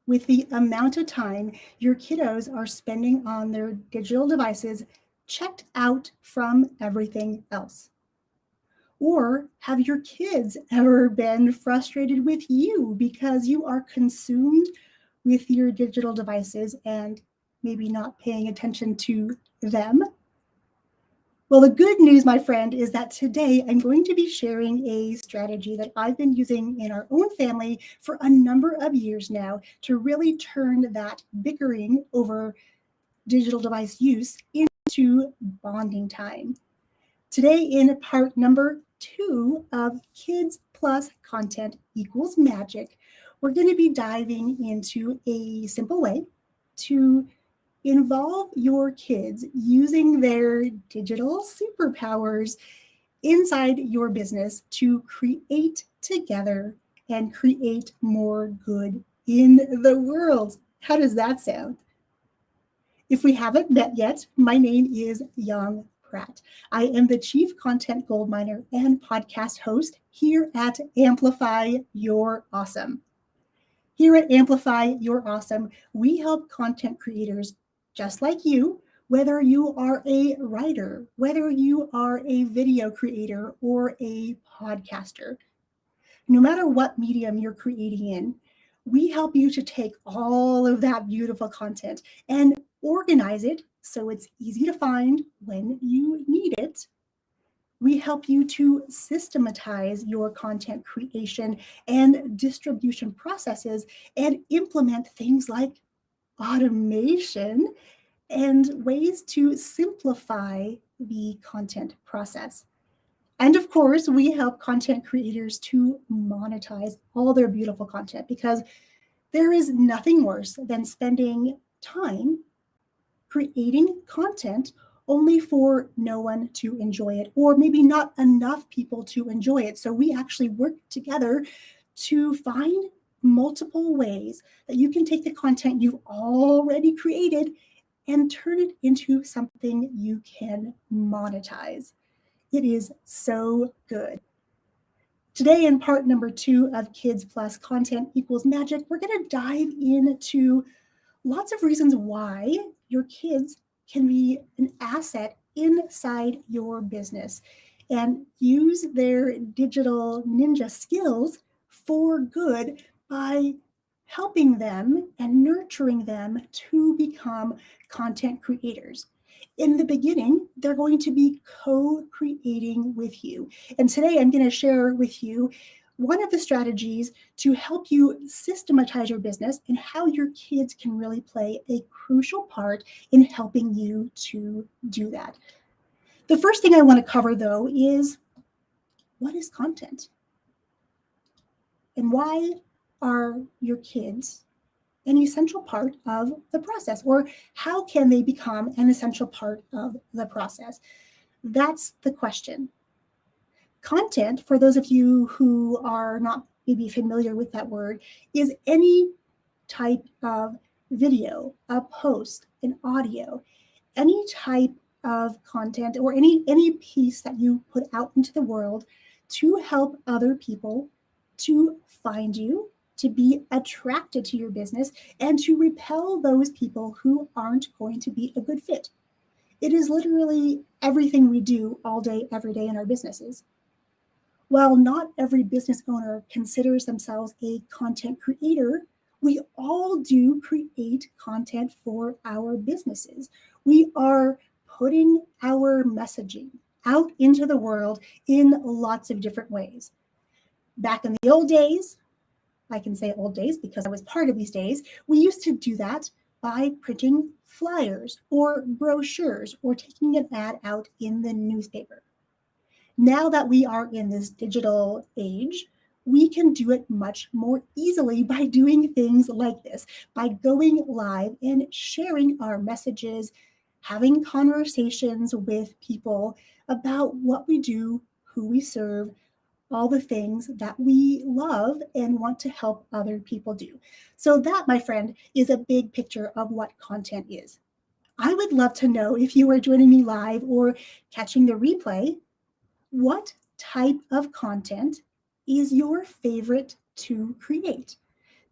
with the amount of time your kiddos are spending on their digital devices checked out from everything else? Or have your kids ever been frustrated with you because you are consumed with your digital devices and maybe not paying attention to them? Well, the good news, my friend, is that today I'm going to be sharing a strategy that I've been using in our own family for a number of years now to really turn that bickering over digital device use into bonding time. Today, in part number 2 of Kids Plus Content Equals Magic, we're going to be diving into a simple way to involve your kids using their digital superpowers inside your business to create together and create more good in the world. How does that sound? If we haven't met yet, my name is Yong. I am the Chief Content Gold Miner and podcast host here at Amplify Your Awesome. Here at Amplify Your Awesome, we help content creators just like you, whether you are a writer, whether you are a video creator or a podcaster. No matter what medium you're creating in, we help you to take all of that beautiful content and organize it so it's easy to find when you need it. We help you to systematize your content creation and distribution processes and implement things like automation and ways to simplify the content process. And of course, we help content creators to monetize all their beautiful content because there is nothing worse than spending time creating content only for no one to enjoy it, or maybe not enough people to enjoy it. So we actually work together to find multiple ways that you can take the content you've already created and turn it into something you can monetize. It is so good. Today, in part number 2 of Kids Plus Content Equals Magic, we're going to dive into lots of reasons why your kids can be an asset inside your business and use their digital ninja skills for good by helping them and nurturing them to become content creators. In the beginning, they're going to be co-creating with you. And today I'm going to share with you one of the strategies to help you systematize your business and how your kids can really play a crucial part in helping you to do that. The first thing I want to cover, though, is what is content? And why are your kids an essential part of the process? Or how can they become an essential part of the process? That's the question. Content, for those of you who are not maybe familiar with that word, is any type of video, a post, an audio, any type of content or any piece that you put out into the world to help other people to find you, to be attracted to your business, and to repel those people who aren't going to be a good fit. It is literally everything we do all day, every day in our businesses. While not every business owner considers themselves a content creator, we all do create content for our businesses. We are putting our messaging out into the world in lots of different ways. Back in the old days, I can say old days because I was part of these days, we used to do that by printing flyers or brochures or taking an ad out in the newspaper. Now that we are in this digital age, we can do it much more easily by doing things like this, by going live and sharing our messages, having conversations with people about what we do, who we serve, all the things that we love and want to help other people do. So that, my friend, is a big picture of what content is. I would love to know if you are joining me live or catching the replay, what type of content is your favorite to create?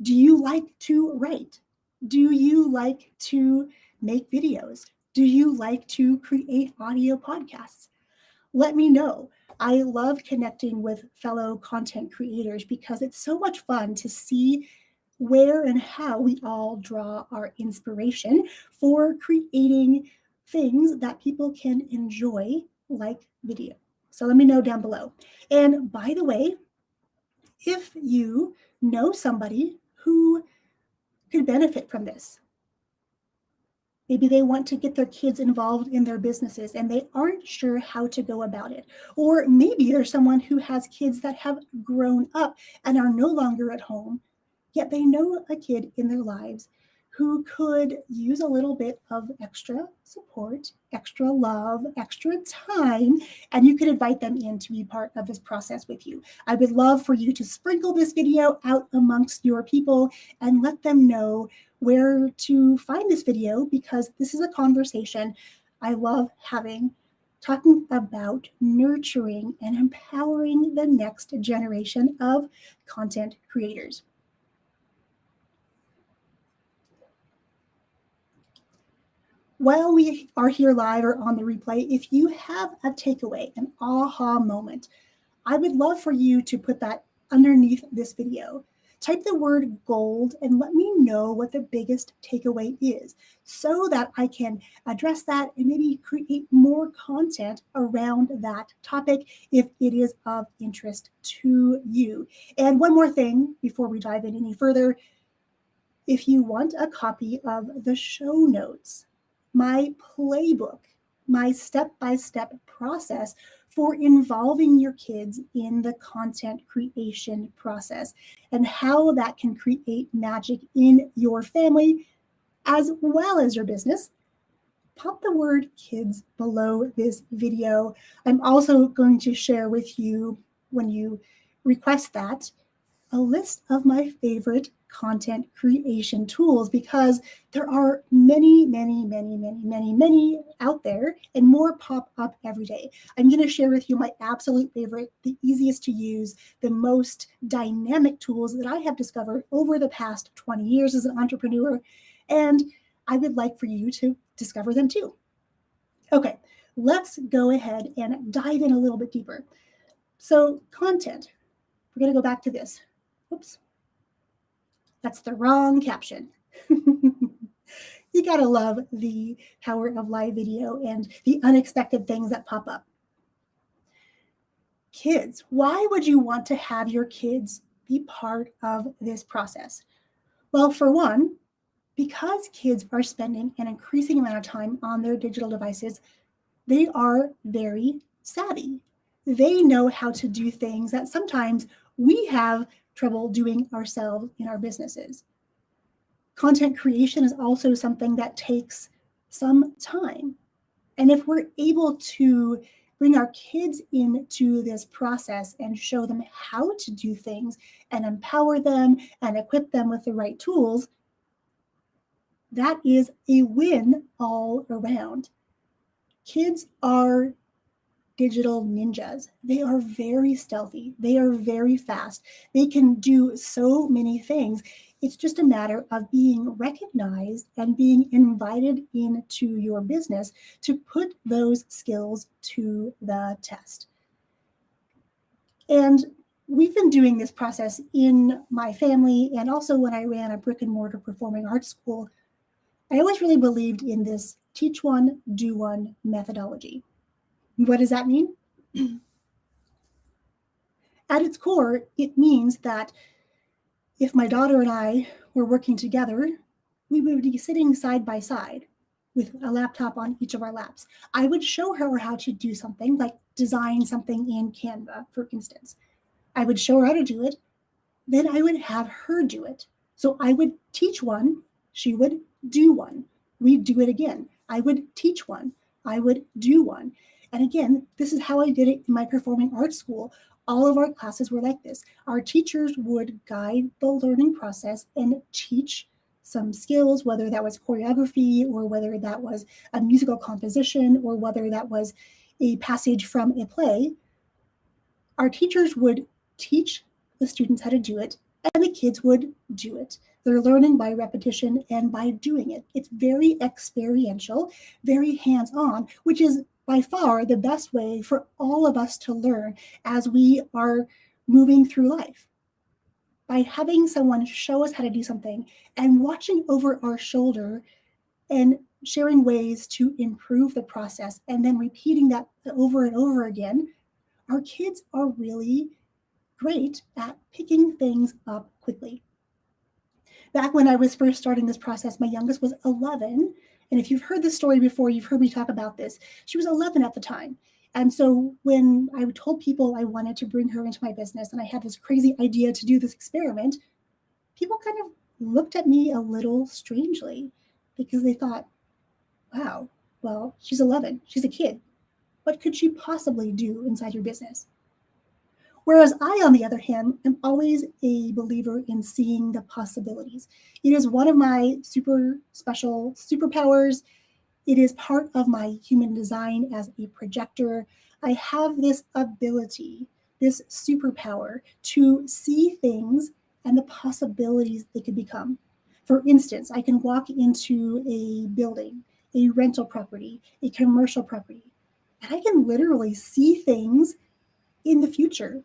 Do you like to write? Do you like to make videos? Do you like to create audio podcasts? Let me know. I love connecting with fellow content creators because it's so much fun to see where and how we all draw our inspiration for creating things that people can enjoy, like video. So let me know down below. And by the way, if you know somebody who could benefit from this, maybe they want to get their kids involved in their businesses and they aren't sure how to go about it. Or maybe there's someone who has kids that have grown up and are no longer at home, yet they know a kid in their lives who could use a little bit of extra support, extra love, extra time, and you could invite them in to be part of this process with you. I would love for you to sprinkle this video out amongst your people and let them know where to find this video, because this is a conversation I love having, talking about nurturing and empowering the next generation of content creators. While we are here live or on the replay, if you have a takeaway, an aha moment, I would love for you to put that underneath this video. Type the word gold and let me know what the biggest takeaway is so that I can address that and maybe create more content around that topic if it is of interest to you. And one more thing before we dive in any further, if you want a copy of the show notes, my playbook, my step-by-step process for involving your kids in the content creation process and how that can create magic in your family as well as your business, pop the word kids below this video. I'm also going to share with you, when you request that, a list of my favorite content creation tools, because there are many, many, many, many, many, many out there, and more pop up every day. I'm going to share with you my absolute favorite, the easiest to use, the most dynamic tools that I have discovered over the past 20 years as an entrepreneur, and I would like for you to discover them too. Okay, let's go ahead and dive in a little bit deeper. So content, we're going to go back to this. Oops, that's the wrong caption. You gotta love the power of live video and the unexpected things that pop up. Kids, why would you want to have your kids be part of this process? Well, for one, because kids are spending an increasing amount of time on their digital devices, they are very savvy. They know how to do things that sometimes we have trouble doing ourselves in our businesses. Content creation is also something that takes some time. And if we're able to bring our kids into this process and show them how to do things and empower them and equip them with the right tools, that is a win all around. Kids are digital ninjas. They are very stealthy. They are very fast. They can do so many things. It's just a matter of being recognized and being invited into your business to put those skills to the test. And we've been doing this process in my family, and also when I ran a brick and mortar performing arts school, I always really believed in this teach one, do one methodology. What does that mean? At its core, it means that if my daughter and I were working together, we would be sitting side by side with a laptop on each of our laps. I would show her how to do something, like design something in Canva, for instance. I would show her how to do it, then I would have her do it. So I would teach one, she would do one. We'd do it again. I would teach one, I would do one. And again, this is how I did it in my performing arts school. All of our classes were like this. Our teachers would guide the learning process and teach some skills, whether that was choreography or whether that was a musical composition or whether that was a passage from a play. Our teachers would teach the students how to do it, and the kids would do it. They're learning by repetition and by doing it. It's very experiential, very hands-on, which is by far the best way for all of us to learn as we are moving through life. By having someone show us how to do something and watching over our shoulder and sharing ways to improve the process and then repeating that over and over again, our kids are really great at picking things up quickly. Back when I was first starting this process, my youngest was 11. And if you've heard this story before, you've heard me talk about this. She was 11 at the time. And so when I told people I wanted to bring her into my business and I had this crazy idea to do this experiment, people kind of looked at me a little strangely because they thought, wow, well, she's 11, she's a kid. What could she possibly do inside your business? Whereas I, on the other hand, am always a believer in seeing the possibilities. It is one of my super special superpowers. It is part of my human design as a projector. I have this ability, this superpower to see things and the possibilities they could become. For instance, I can walk into a building, a rental property, a commercial property, and I can literally see things in the future,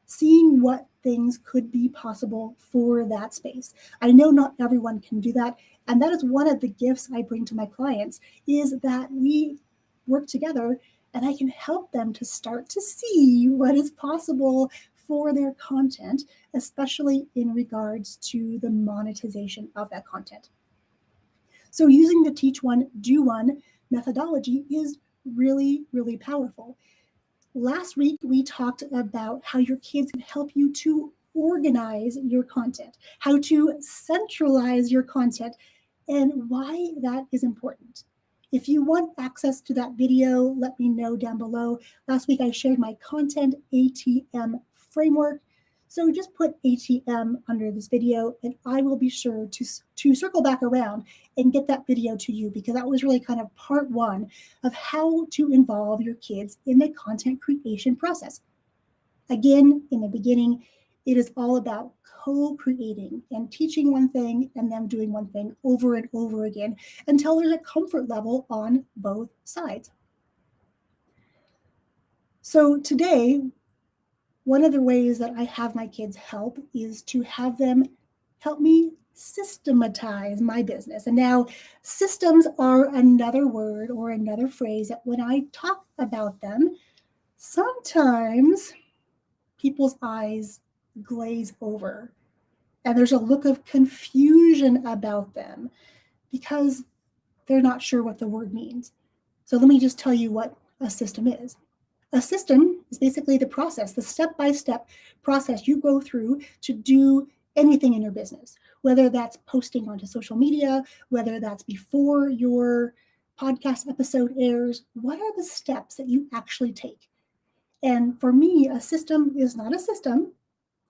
seeing what things could be possible for that space. I know not everyone can do that, and that is one of the gifts I bring to my clients, is that we work together and I can help them to start to see what is possible for their content, especially in regards to the monetization of that content. So using the teach one, do one methodology is really, really powerful. Last week, we talked about how your kids can help you to organize your content, how to centralize your content, and why that is important. If you want access to that video, let me know down below. Last week, I shared my content ATM framework. So just put ATM under this video, and I will be sure to circle back around and get that video to you, because that was really kind of part one of how to involve your kids in the content creation process. Again, in the beginning, it is all about co-creating and teaching one thing and them doing one thing over and over again until there's a comfort level on both sides. So today, one of the ways that I have my kids help is to have them help me systematize my business. And now systems are another word or another phrase that when I talk about them, sometimes people's eyes glaze over and there's a look of confusion about them because they're not sure what the word means. So let me just tell you what a system is. A system is basically the process, the step-by-step process you go through to do anything in your business, whether that's posting onto social media, whether that's before your podcast episode airs. What are the steps that you actually take? And for me, a system is not a system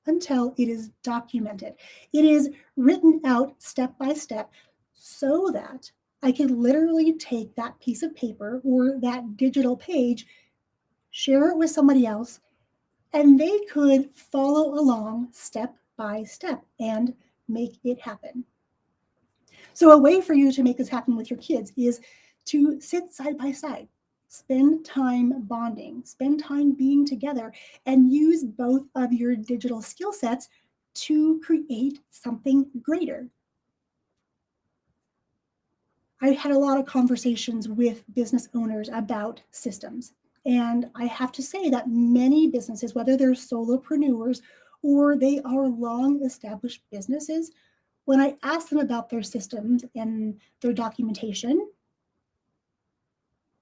until it is documented. It is written out step by step so that I can literally take that piece of paper or that digital page, share it with somebody else, and they could follow along step by step and make it happen. So a way for you to make this happen with your kids is to sit side by side, spend time bonding, spend time being together, and use both of your digital skill sets to create something greater. I had a lot of conversations with business owners about systems. And I have to say that many businesses, whether they're solopreneurs or they are long established businesses, when I ask them about their systems and their documentation,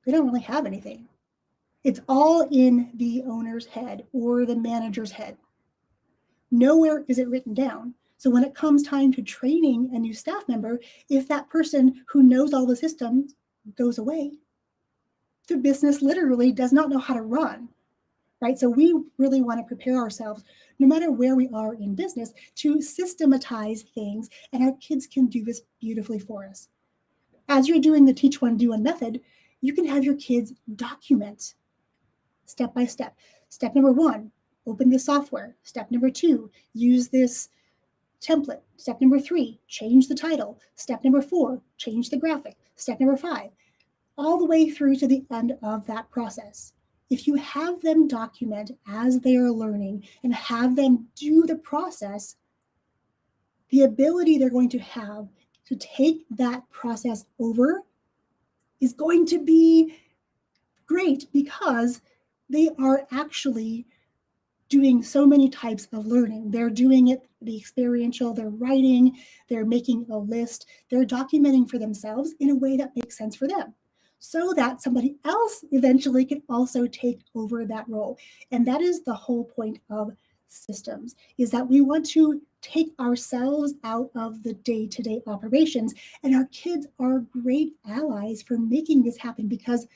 they don't really have anything. It's all in the owner's head or the manager's head. Nowhere is it written down. So when it comes time to training a new staff member, if that person who knows all the systems goes away, the business literally does not know how to run, right? So we really want to prepare ourselves, no matter where we are in business, to systematize things, and our kids can do this beautifully for us. As you're doing the teach one, do one method, you can have your kids document step by step. Step number one, open the software. Step number two, use this template. Step number 3, change the title. Step number 4, change the graphic. Step number 5, all the way through to the end of that process. If you have them document as they are learning and have them do the process, the ability they're going to have to take that process over is going to be great because they are actually doing so many types of learning. They're doing it, the experiential, they're writing, they're making a list, they're documenting for themselves in a way that makes sense for them so that somebody else eventually can also take over that role. And that is the whole point of systems, is that we want to take ourselves out of the day-to-day operations, and our kids are great allies for making this happen because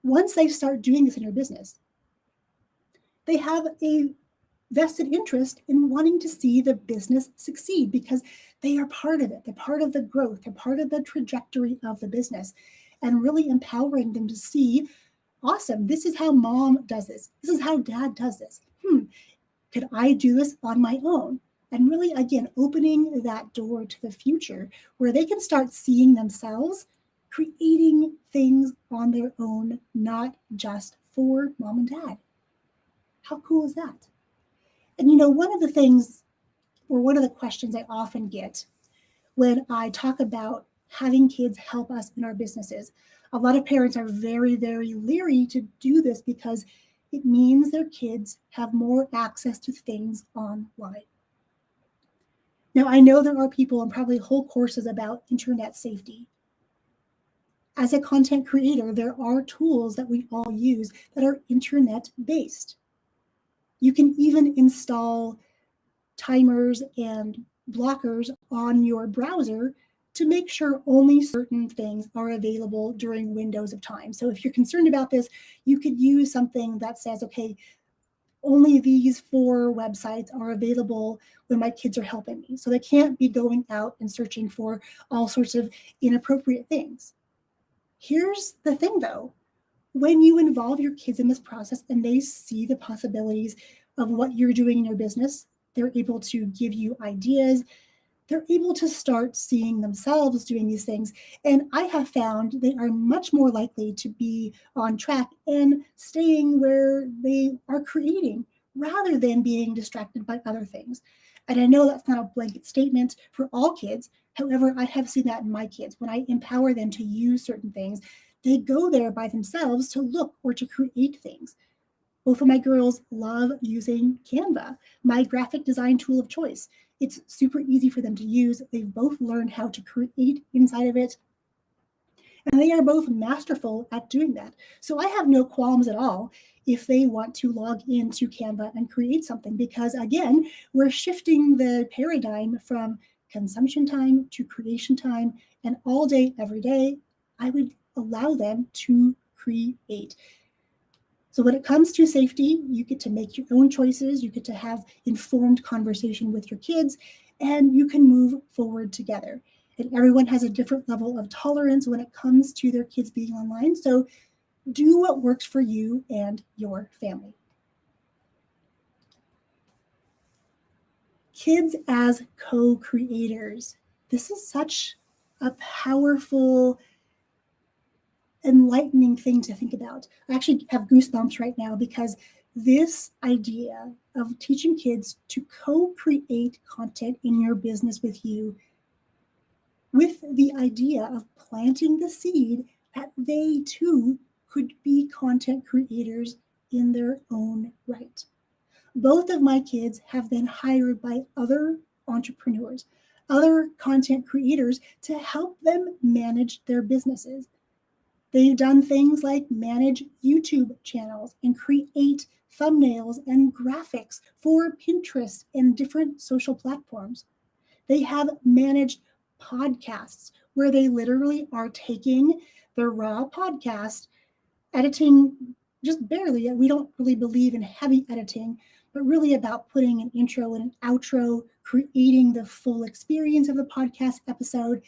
once they start doing this in your business, they have a vested interest in wanting to see the business succeed because they are part of it. They're part of the growth. They're part of the trajectory of the business, and really empowering them to see, awesome, this is how mom does this. This is how dad does this. Could I do this on my own? And really, again, opening that door to the future where they can start seeing themselves creating things on their own, not just for mom and dad. How cool is that? And one of the things, or one of the questions I often get when I talk about having kids help us in our businesses, a lot of parents are very, very leery to do this because it means their kids have more access to things online. Now, I know there are people and probably whole courses about internet safety. As a content creator, there are tools that we all use that are internet-based. You can even install timers and blockers on your browser to make sure only certain things are available during windows of time. So if you're concerned about this, you could use something that says, okay, only these 4 websites are available when my kids are helping me. So they can't be going out and searching for all sorts of inappropriate things. Here's the thing though, when you involve your kids in this process and they see the possibilities of what you're doing in your business, they're able to give you ideas. They're able to start seeing themselves doing these things. And I have found they are much more likely to be on track and staying where they are creating rather than being distracted by other things. And I know that's not a blanket statement for all kids. However, I have seen that in my kids. When I empower them to use certain things, they go there by themselves to look or to create things. Both of my girls love using Canva, my graphic design tool of choice. It's super easy for them to use. They've both learned how to create inside of it, and they are both masterful at doing that. So I have no qualms at all if they want to log into Canva and create something, because again, we're shifting the paradigm from consumption time to creation time, and all day, every day, I would allow them to create. So when it comes to safety, you get to make your own choices, you get to have informed conversation with your kids, and you can move forward together. And everyone has a different level of tolerance when it comes to their kids being online. So do what works for you and your family. Kids as co-creators. This is such a powerful, enlightening thing to think about. I actually have goosebumps right now because this idea of teaching kids to co-create content in your business with you, with the idea of planting the seed that they too could be content creators in their own right. Both of my kids have been hired by other entrepreneurs, other content creators to help them manage their businesses. They've done things like manage YouTube channels and create thumbnails and graphics for Pinterest and different social platforms. They have managed podcasts where they literally are taking the raw podcast, editing just barely. We don't really believe in heavy editing, but really about putting an intro and an outro, creating the full experience of the podcast episode,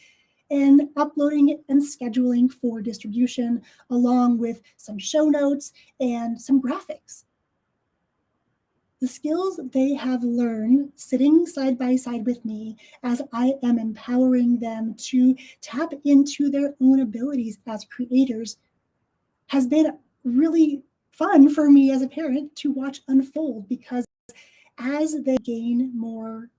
and uploading it and scheduling for distribution, along with some show notes and some graphics. The skills they have learned sitting side by side with me as I am empowering them to tap into their own abilities as creators has been really fun for me as a parent to watch unfold, because as they gain more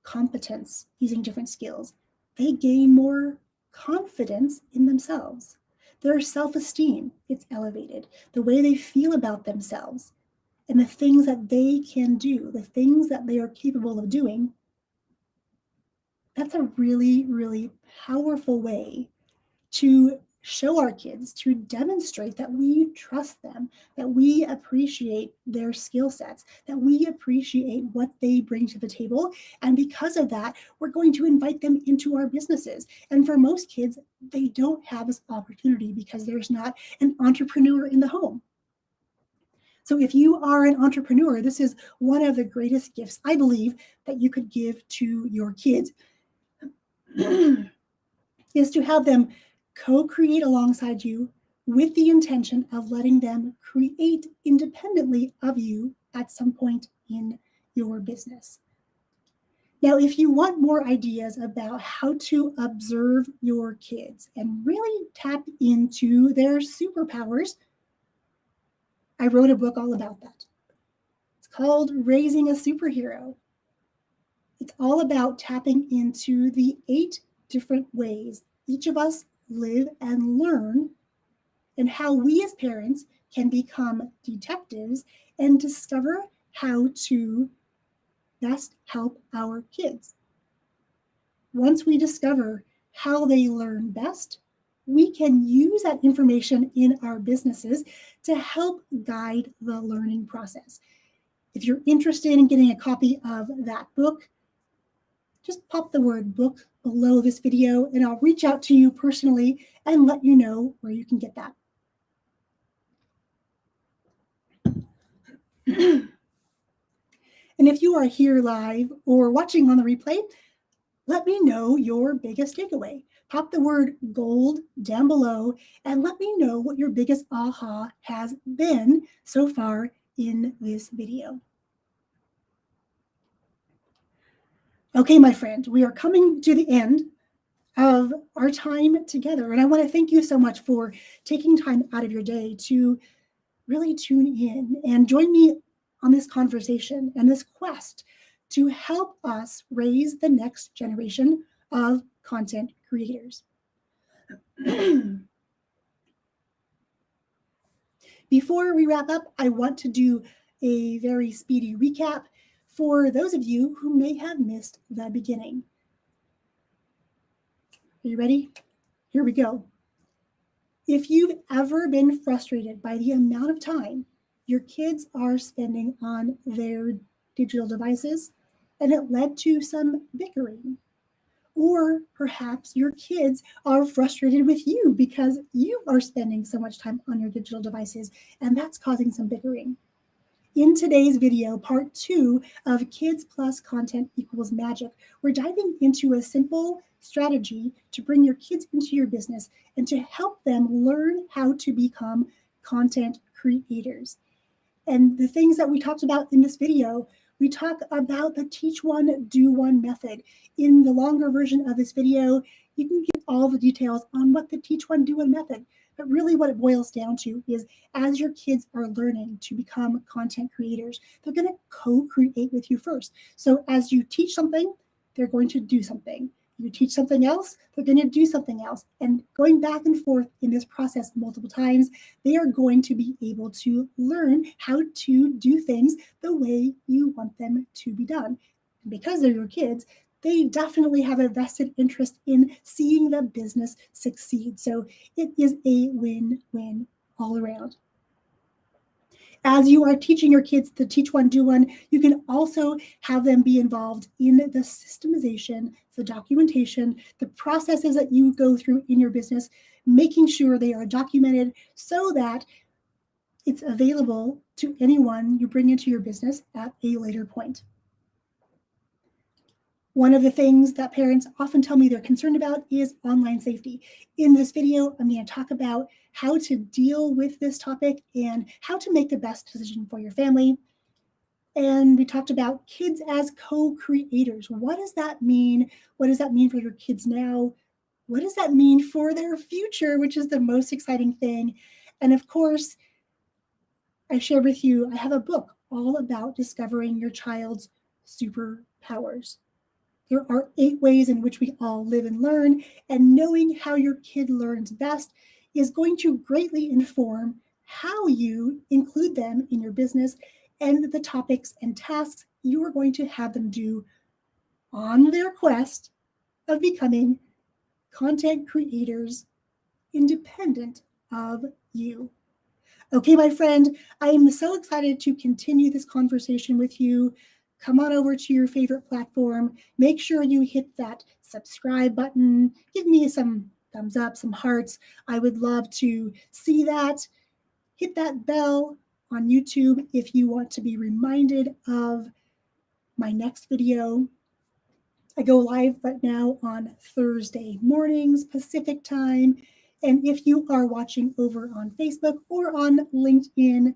competence using different skills, they gain more confidence in themselves. Their self-esteem gets elevated, the way they feel about themselves and the things that they can do, the things that they are capable of doing. That's a really, really powerful way to show our kids, to demonstrate that we trust them, that we appreciate their skill sets, that we appreciate what they bring to the table. And because of that, we're going to invite them into our businesses. And for most kids, they don't have this opportunity because there's not an entrepreneur in the home. So if you are an entrepreneur, this is one of the greatest gifts, I believe, that you could give to your kids is to have them co-create alongside you with the intention of letting them create independently of you at some point in your business. Now, if you want more ideas about how to observe your kids and really tap into their superpowers, I wrote a book all about that. It's called Raising a Superhero. It's all about tapping into the 8 different ways each of us live and learn, and how we as parents can become detectives and discover how to best help our kids. Once we discover how they learn best, we can use that information in our businesses to help guide the learning process. If you're interested in getting a copy of that book, just pop the word book below this video and I'll reach out to you personally and let you know where you can get that. And if you are here live or watching on the replay, let me know your biggest takeaway. Pop the word gold down below and let me know what your biggest aha has been so far in this video. Okay, my friend, we are coming to the end of our time together. And I want to thank you so much for taking time out of your day to really tune in and join me on this conversation and this quest to help us raise the next generation of content creators. Before we wrap up, I want to do a very speedy recap for those of you who may have missed the beginning. Are you ready? Here we go. If you've ever been frustrated by the amount of time your kids are spending on their digital devices and it led to some bickering, or perhaps your kids are frustrated with you because you are spending so much time on your digital devices and that's causing some bickering. In today's video, part 2 of Kids Plus Content Equals Magic, we're diving into a simple strategy to bring your kids into your business and to help them learn how to become content creators. And the things that we talked about in this video, we talk about the teach one, do one method. In the longer version of this video, you can get all the details on what the teach one, do one method. But really what it boils down to is as your kids are learning to become content creators, they're going to co-create with you first. So as you teach something, they're going to do something. You teach something else, they're going to do something else. And going back and forth in this process multiple times, they are going to be able to learn how to do things the way you want them to be done. And because they're your kids, they definitely have a vested interest in seeing the business succeed. So it is a win-win all around. As you are teaching your kids the teach one, do one, you can also have them be involved in the systemization, the documentation, the processes that you go through in your business, making sure they are documented so that it's available to anyone you bring into your business at a later point. One of the things that parents often tell me they're concerned about is online safety. In this video, I'm going to talk about how to deal with this topic and how to make the best decision for your family. And we talked about kids as co-creators. What does that mean? What does that mean for your kids now? What does that mean for their future, which is the most exciting thing? And of course, I shared with you, I have a book all about discovering your child's superpowers. There are 8 ways in which we all live and learn, and knowing how your kid learns best is going to greatly inform how you include them in your business and the topics and tasks you are going to have them do on their quest of becoming content creators independent of you. Okay, my friend, I am so excited to continue this conversation with you. Come on over to your favorite platform. Make sure you hit that subscribe button. Give me some thumbs up, some hearts. I would love to see that. Hit that bell on YouTube if you want to be reminded of my next video. I go live right now on Thursday mornings, Pacific time. And if you are watching over on Facebook or on LinkedIn,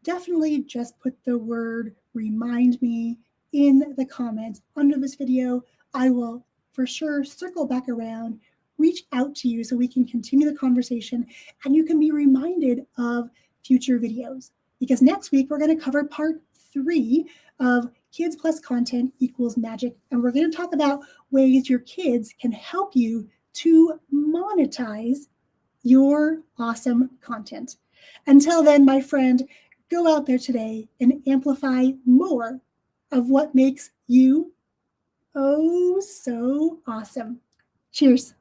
definitely just put the word remind me in the comments under this video. I will for sure circle back around, reach out to you so we can continue the conversation and you can be reminded of future videos. Because next week we're going to cover part 3 of Kids Plus Content Equals Magic. And we're going to talk about ways your kids can help you to monetize your awesome content. Until then, my friend, go out there today and amplify more of what makes you oh so awesome. Cheers.